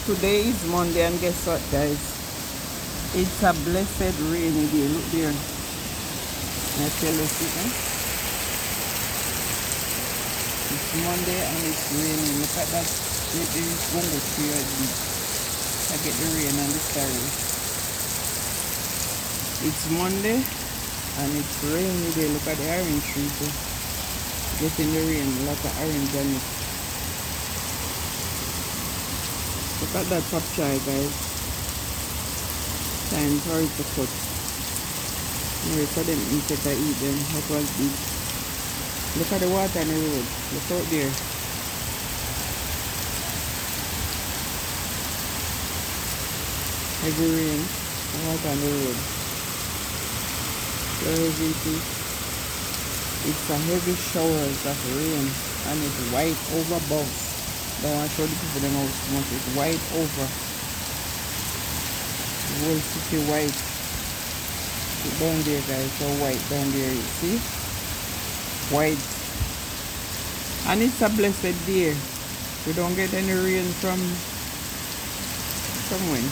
Today is Monday, and guess what, guys? It's a blessed rainy day. Look there. I tell you something. It's Monday and it's raining. Look at that. There is one go tree right there. I get the rain and the story. It's Monday and it's rainy day. Look at the orange tree too. Getting the rain, like an orange on it. Look at that top chai, guys. Time for it to cut. Wait for them insect to eat them. That was big. Look at the water on the road. Look out there. Heavy rain. The water on the road. So heavy it is. It's a heavy showers of rain and it's white over above. Don't want to show the people them how much it's white over. The whole city white. Down there, guys, so white down there, you see? White. And it's a blessed day. We don't get any rain from when?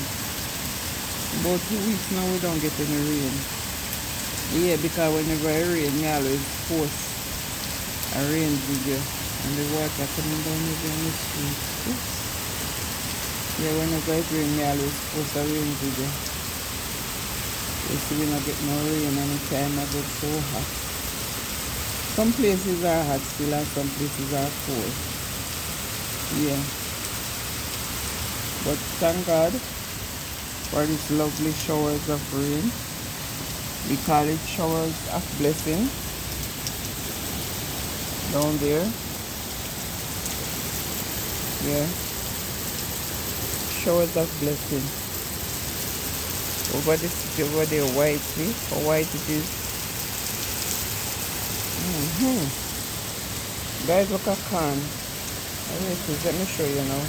About 2 weeks now we don't get any rain. Yeah, because whenever it rain, me always post a rain video. And the water coming down here on the street. Oops. Yeah, whenever it rain, me always post a rain video. You see, we not get no rain anytime I get so hot. Some places are hot still and some places are cold. Yeah. But thank God for these lovely showers of rain. We call it showers of blessing. Down there. Yeah. Showers of blessing. Over the city, over there, white, see how white it is. Guys, look at corn. Let me show you now.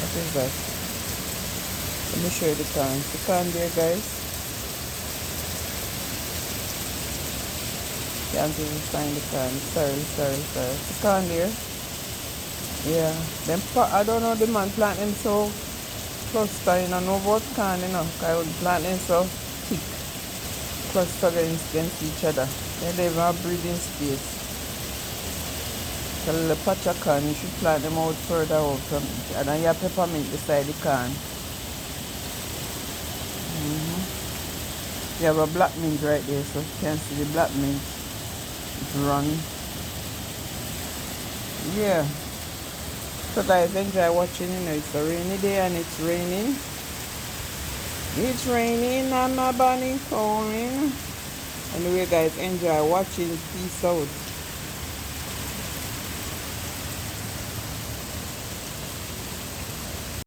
What is that? Let me show you the corn. The corn there, guys. Can't even find the corn. Sorry. The corn there. Yeah. Them I don't know the man plant them so cluster, you know about corn, you know, because I would plant them so thick, cluster against each other. They don't have breathing space. So the patch of corn, you should plant them out further out from each other. And you have peppermint beside the corn. You have a black mint right there, so you can see the black mint. It's running. Yeah. So guys, enjoy watching. You know, it's a rainy day and it's raining. It's raining and my bunny calling. Anyway guys, enjoy watching. Peace out.